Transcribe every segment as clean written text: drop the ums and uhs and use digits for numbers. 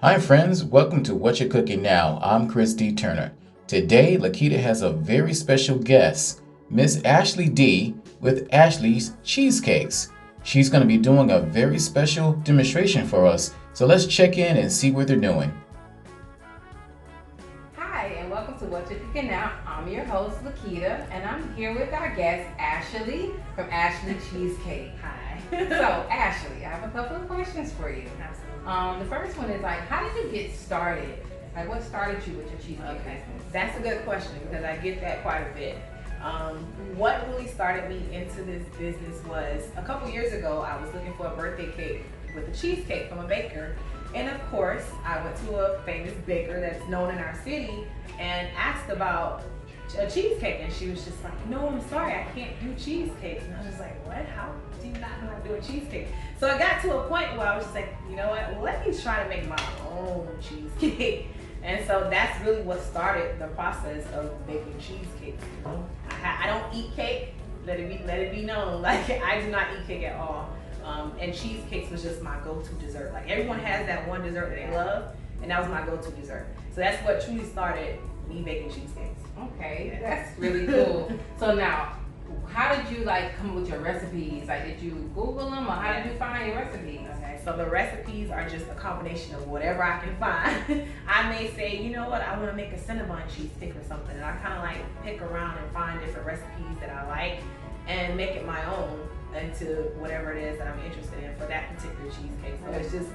Hi friends, welcome to What You Cooking Now. I'm Chris D. Turner. Today, Lakita has a very special guest, Miss Ashley D. with Ashley's Cheesecakes. She's going to be doing a very special demonstration for us, so let's check in and see what they're doing. Hi, and welcome to What You Cooking Now. I'm your host, Lakita, and I'm here with our guest, Ashley from Ashley Cheesecake. Hi. So, Ashley, I have a couple of questions for you. Absolutely. The first one is how did you get started? What started you with your cheesecake business? That's a good question because I get that quite a bit. What really started me into this business was a couple years ago, I was looking for a birthday cake with a cheesecake from a baker. And of course, I went to a famous baker that's known in our city and asked about a cheesecake, and she was just like, no, I'm sorry, I can't do cheesecakes. And I was like, what? How do you not know how to do a cheesecake? So I got to a point where I was just like, you know what, let me try to make my own cheesecake. And so that's really what started the process of making cheesecakes. You know? I don't eat cake, let it be known. Like, I do not eat cake at all. And cheesecakes was just my go-to dessert. Like, everyone has that one dessert that they love, and that was my go-to dessert. So that's what truly started me making cheesecakes. Okay, that's really cool. So now, how did you come up with your recipes? Did you Google them, or how did you find your recipes? Okay, so the recipes are just a combination of whatever I can find. I may say, you know what, I want to make a Cinnabon cheesecake or something, and I kind of pick around and find different recipes that I like and make it my own into whatever it is that I'm interested in for that particular cheesecake. So it's just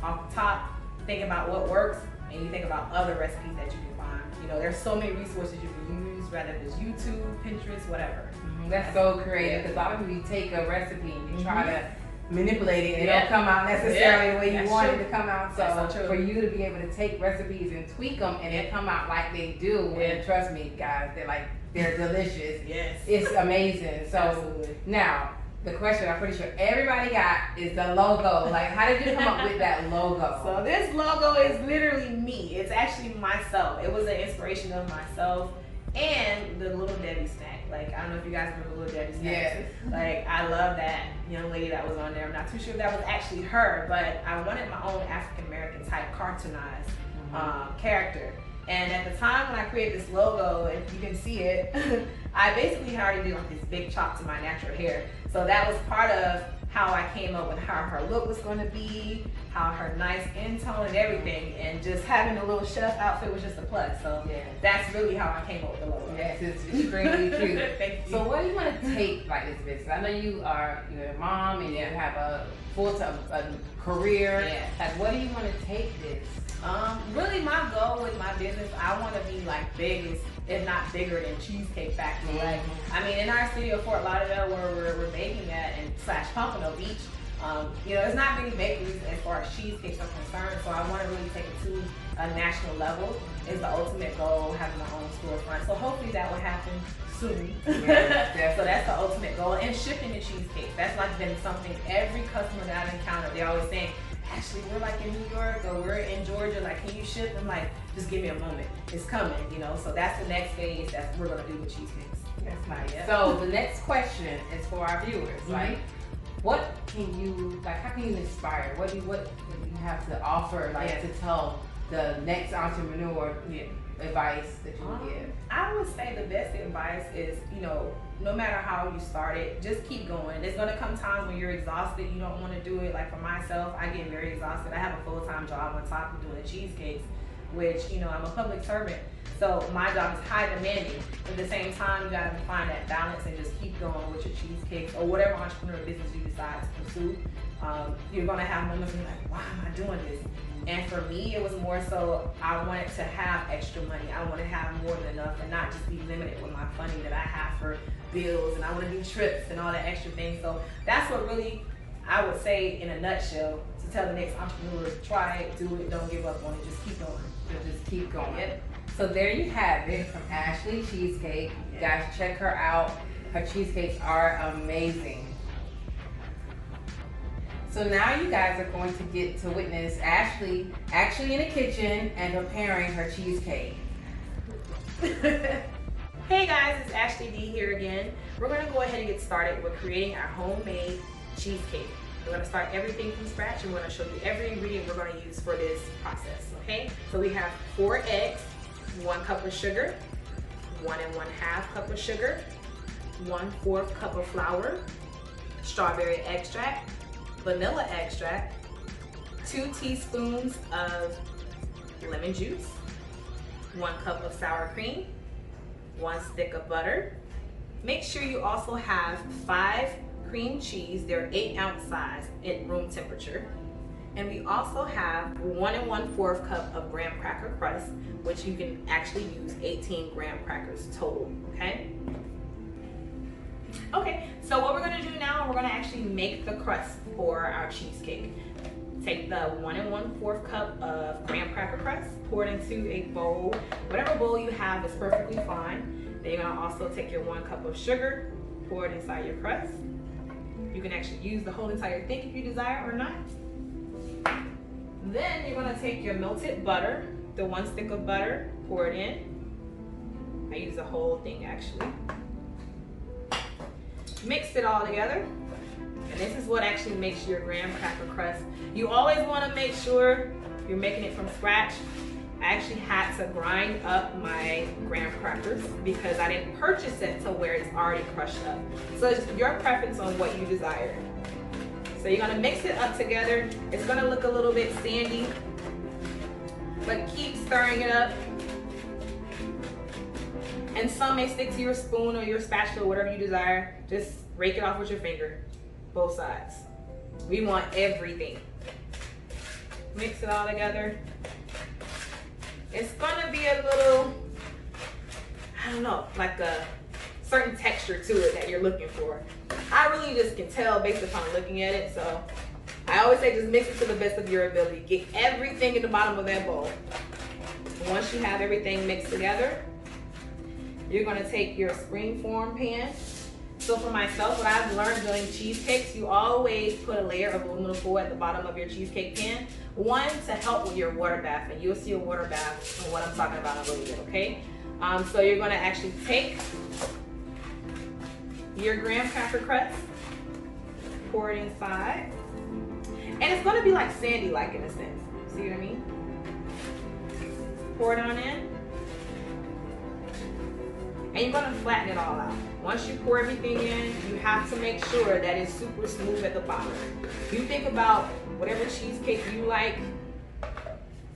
off the top, think about what works, and you think about other recipes that you can find. You know, there's so many resources you can use, whether it's YouTube, Pinterest, whatever. That's so creative, because a lot of people, you take a recipe and you try to manipulate it, and it don't come out necessarily the way you want it to come out. So for you to be able to take recipes and tweak them and they come out like they do, and trust me guys, they're delicious. Yes. It's amazing. So Absolutely. Now, the question I'm pretty sure everybody got is the logo. How did you come up with that logo? So this logo is literally me. It's actually myself. It was an inspiration of myself and the Little Debbie snack. I don't know if you guys remember Little Debbie snacks. Yes. I love that young lady that was on there. I'm not too sure if that was actually her, but I wanted my own African American type cartoonized character. And at the time when I created this logo, if you can see it, I basically had already did this big chop to my natural hair. So that was part of how I came up with how her look was going to be, how her nice in tone and everything, and just having a little chef outfit was just a plus. So that's really how I came up with the logo. Yes, it's extremely cute. Thank you. So what do you want to take this business? I know you're a mom and you have a full-time career. Yeah. What do you want to take this? Really my goal with my business, I want to be big, if not bigger than Cheesecake Factory. I mean, in our city of Fort Lauderdale, where we're baking at, and / Pompano Beach, there's not many bakeries as far as cheesecakes are concerned. So I want to really take it to a national level. Is the ultimate goal, having my own storefront. So hopefully that will happen soon. Yeah, so that's the ultimate goal. And shipping the cheesecake, that's been something every customer that I've encountered, they always saying, Ashley, we're in New York or we're in Georgia, can you ship? I'm just give me a moment. It's coming, So that's the next phase that we're gonna do with cheesecakes. That's nice. Yeah. So the next question is for our viewers. What can you how can you inspire? What do you have to offer to tell the next entrepreneur advice that you would give? I would say the best advice is, no matter how you start it, just keep going. There's gonna come times when you're exhausted, you don't wanna do it. For myself, I get very exhausted. I have a full-time job on top of doing the cheesecakes, which, I'm a public servant. So my job is high demanding. At the same time, you gotta find that balance and just keep going with your cheesecakes or whatever entrepreneurial business you decide to pursue. You're gonna have moments when you're like, why am I doing this? And for me, it was more so I wanted to have extra money. I want to have more than enough and not just be limited with my funding that I have for bills, and I want to do trips and all that extra things. So that's what really I would say in a nutshell to tell the next entrepreneur, try it, do it, don't give up on it, just keep going. Just keep going. Yep. So there you have it from Ashley Cheesecake. Guys, check her out. Her cheesecakes are amazing. So now you guys are going to get to witness Ashley actually in the kitchen and preparing her cheesecake. Hey guys, it's Ashley D here again. We're going to go ahead and get started with creating our homemade cheesecake. We're gonna start everything from scratch, and we're gonna show you every ingredient we're gonna use for this process, okay? So we have 4 eggs, 1 cup of sugar, 1 1/2 cup of sugar, 1/4 cup of flour, strawberry extract, vanilla extract, 2 teaspoons of lemon juice, 1 cup of sour cream, 1 stick of butter. Make sure you also have 5 cream cheese. They're 8-ounce size at room temperature. And we also have 1 1/4 cup of graham cracker crust, which you can actually use 18 graham crackers total, okay? Okay, so what we're gonna do now, we're gonna actually make the crust for our cheesecake. Take the 1 1/4 cup of graham cracker crust, pour it into a bowl. Whatever bowl you have is perfectly fine. Then you're gonna also take your 1 cup of sugar, pour it inside your crust. You can actually use the whole entire thing if you desire or not. Then you're gonna take your melted butter, the 1 stick of butter, pour it in. I use the whole thing actually. Mix it all together. And this is what actually makes your graham cracker crust. You always wanna make sure you're making it from scratch. I actually had to grind up my graham crackers because I didn't purchase it to where it's already crushed up. So it's your preference on what you desire. So you're gonna mix it up together. It's gonna look a little bit sandy, but keep stirring it up. And some may stick to your spoon or your spatula, whatever you desire. Just rake it off with your finger, both sides. We want everything. Mix it all together. It's gonna be a little, I don't know, like a certain texture to it that you're looking for. I really just can tell based upon looking at it, so I always say just mix it to the best of your ability. Get everything in the bottom of that bowl. Once you have everything mixed together, you're gonna take your springform pan. So for myself, what I've learned doing cheesecakes, you always put a layer of aluminum foil at the bottom of your cheesecake pan. 1, to help with your water bath, and you'll see a water bath and what I'm talking about in a little bit, okay? So you're gonna actually take your graham cracker crust, pour it inside, and it's gonna be like sandy-like in a sense. See what I mean? Pour it on in, and you're gonna flatten it all out. Once you pour everything in, you have to make sure that it's super smooth at the bottom. You think about whatever cheesecake you like,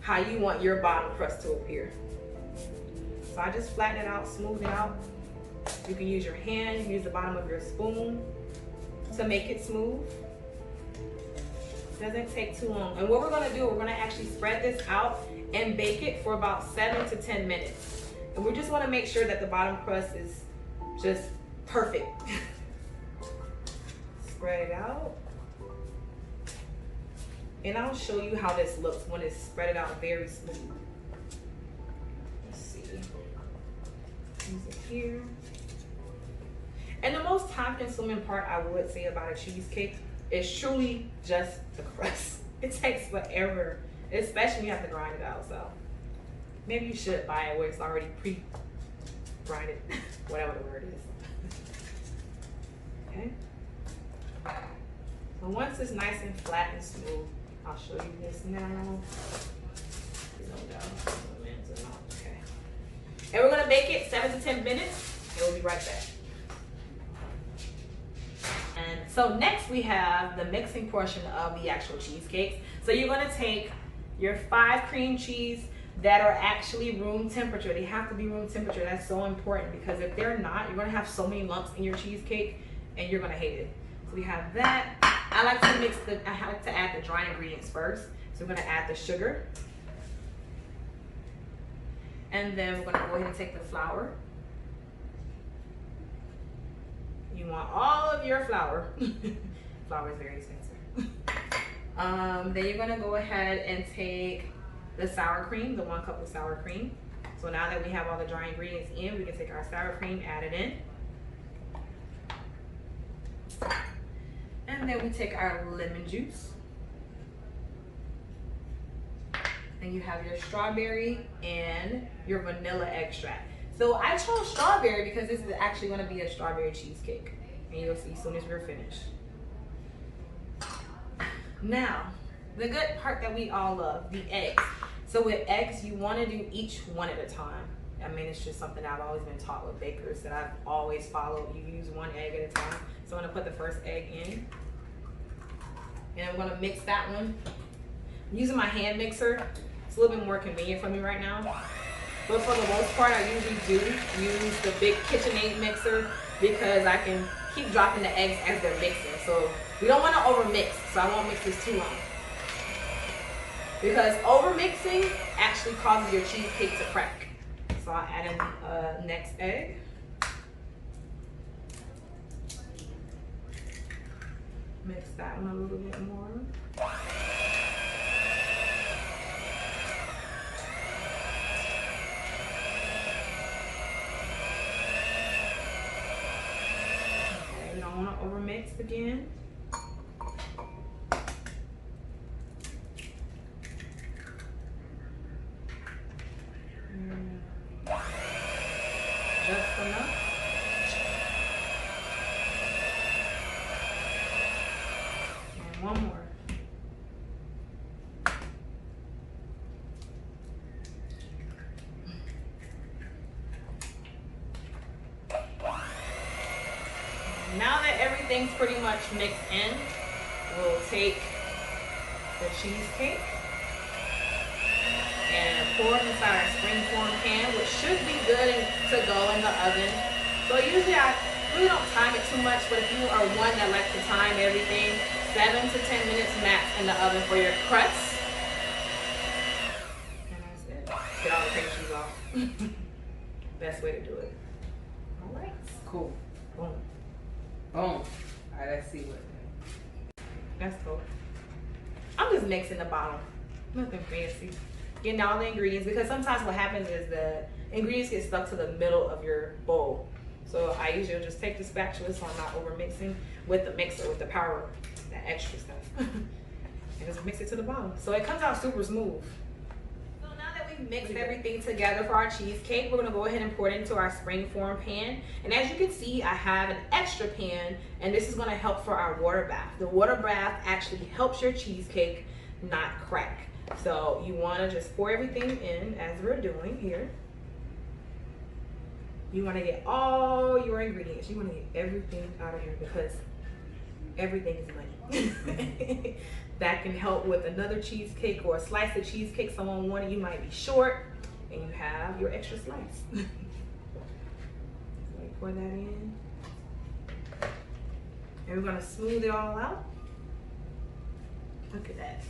how you want your bottom crust to appear. So I just flatten it out, smooth it out. You can use your hand, you can use the bottom of your spoon to make it smooth. Doesn't take too long. And what we're gonna do, we're gonna actually spread this out and bake it for about 7 to 10 minutes. And we just wanna make sure that the bottom crust is just perfect. Spread it out. And I'll show you how this looks when it's spread it out very smooth. Let's see. Use it here. And the most time-consuming part I would say about a cheesecake is truly just the crust. It takes forever, especially when you have to grind it out. So maybe you should buy it where it's already pre-grinded, whatever the word is. Okay. So once it's nice and flat and smooth, I'll show you this now. Okay. And we're gonna bake it 7 to 10 minutes, and we'll be right back. And so next we have the mixing portion of the actual cheesecakes. So you're gonna take your 5 cream cheese that are actually room temperature. They have to be room temperature. That's so important because if they're not, you're gonna have so many lumps in your cheesecake and you're gonna hate it. So we have that. I like to add the dry ingredients first. So we're gonna add the sugar. And then we're gonna go ahead and take the flour. You want all of your flour. Flour is very expensive. Then you're gonna go ahead and take the sour cream, the 1 cup of sour cream. So now that we have all the dry ingredients in, we can take our sour cream, add it in. And then we take our lemon juice. And you have your strawberry and your vanilla extract. So I chose strawberry because this is actually gonna be a strawberry cheesecake. And you'll see as soon as we're finished. Now, the good part that we all love, the eggs. So with eggs, you want to do each one at a time. I mean, it's just something I've always been taught with bakers that I've always followed. You use one egg at a time. So I'm going to put the first egg in. And I'm going to mix that one. I'm using my hand mixer. It's a little bit more convenient for me right now. But for the most part, I usually do use the big KitchenAid mixer because I can keep dropping the eggs as they're mixing. So we don't want to over mix, so I won't mix this too long. Because over mixing actually causes your cheesecake to crack. So I'll add in the next egg. Mix that one a little bit more. Okay, we don't want to over mix again. Just enough. And one more. Now that everything's pretty much mixed in, we'll take the cheesecake and pour it inside our springform pan, which should be good to go in the oven. So usually I really don't time it too much, but if you are one that likes to time everything, 7 to 10 minutes max in the oven for your crust. And that's it. Get all the pastries off. Best way to do it. All right. Cool. Boom. Boom. All right, let's see what. That's cool. I'm just mixing the bottom. Nothing fancy. Getting all the ingredients, because sometimes what happens is the ingredients get stuck to the middle of your bowl. So I usually just take the spatula so I'm not over mixing with the mixer, with the power, that extra stuff. And just mix it to the bottom. So it comes out super smooth. So now that we've mixed everything together for our cheesecake, we're gonna go ahead and pour it into our springform pan. And as you can see, I have an extra pan, and this is gonna help for our water bath. The water bath actually helps your cheesecake not crack. So you want to just pour everything in as we're doing here. You want to get all your ingredients. You want to get everything out of here because everything is money. That can help with another cheesecake or a slice of cheesecake someone wanted. You might be short and you have your extra slice. So we pour that in. And we're going to smooth it all out. Look at that.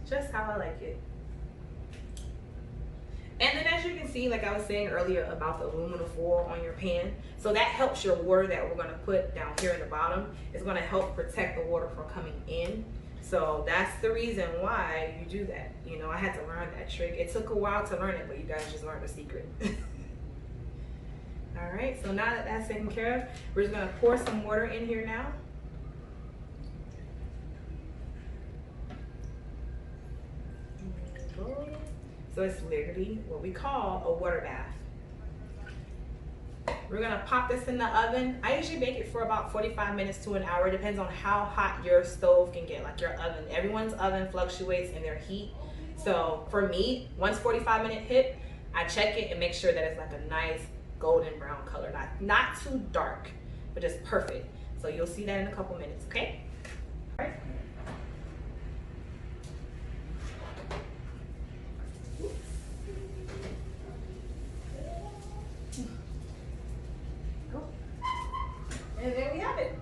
Just how I like it. And then as you can see, like I was saying earlier about the aluminum foil on your pan, so that helps your water that we're gonna put down here in the bottom. It's gonna help protect the water from coming in. So that's the reason why you do that. You know, I had to learn that trick. It took a while to learn it, but you guys just learned the secret. All right, so now that that's taken care of, we're just gonna pour some water in here now. So it's literally what we call a water bath. We're gonna pop this in the oven. I usually bake it for about 45 minutes to an hour. It depends on how hot your stove can get, like your oven. Everyone's oven fluctuates in their heat. So for me, once 45-minute hit, I check it and make sure that it's like a nice golden brown color. Not too dark, but just perfect. So you'll see that in a couple minutes, okay? All right. And there we have it.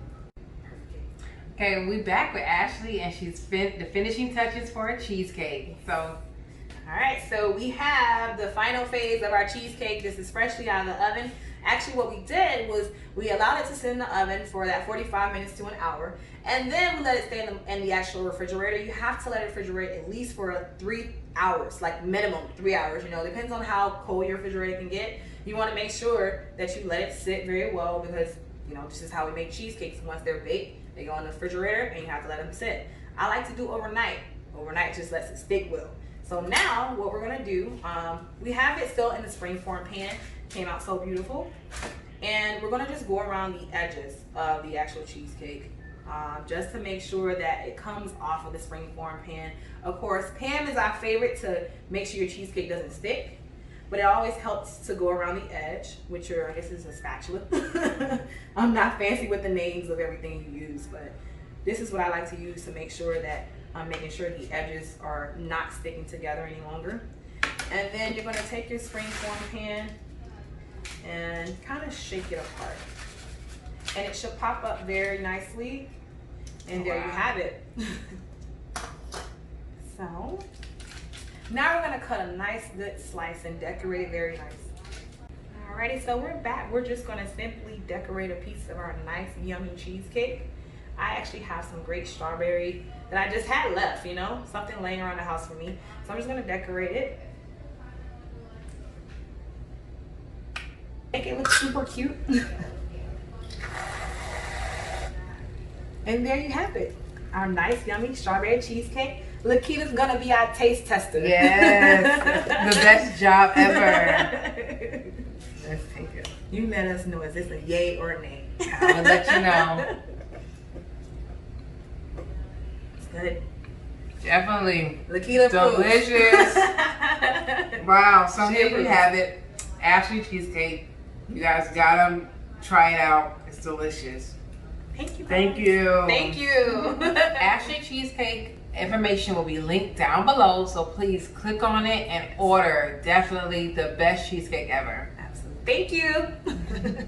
Okay, we back with Ashley, and she's the finishing touches for a cheesecake. So, all right, so we have the final phase of our cheesecake. This is freshly out of the oven. Actually, what we did was we allowed it to sit in the oven for that 45 minutes to an hour, and then we let it stay in the actual refrigerator. You have to let it refrigerate at least for 3 hours, like minimum 3 hours. You know, depends on how cold your refrigerator can get. You want to make sure that you let it sit very well because, you know, this is how we make cheesecakes. Once they're baked, they go in the refrigerator and you have to let them sit. I like to do overnight. Overnight just lets it stick well. So now what we're gonna do, we have it still in the springform pan. Came out so beautiful. And we're gonna just go around the edges of the actual cheesecake. just to make sure that it comes off of the springform pan. Of course, pan is our favorite to make sure your cheesecake doesn't stick, but it always helps to go around the edge with your, I guess it's a spatula. I'm not fancy with the names of everything you use, but this is what I like to use to make sure that I'm making sure the edges are not sticking together any longer. And then you're gonna take your springform pan and kind of shake it apart. And it should pop up very nicely. And there you have it. So, now we're gonna cut a nice good slice and decorate it very nice. Alrighty, so we're back. We're just gonna simply decorate a piece of our nice yummy cheesecake. I actually have some great strawberry that I just had left, you know, something laying around the house for me. So I'm just gonna decorate it. Make it look super cute. And there you have it. Our nice, yummy strawberry cheesecake. Lakita's gonna be our taste tester. Yes, the best job ever. Let's take it. You let us know, is this a yay or a nay? I'll let you know. It's good. Definitely. Lakita delicious. Wow, so here we Cheers. have it. Ashley cheesecake. You guys gotta try it out. It's delicious. Thank you. Thank you. Thank you. Ashley Cheesecake information will be linked down below, so please click on it and order. Definitely the best cheesecake ever. Absolutely. Thank you.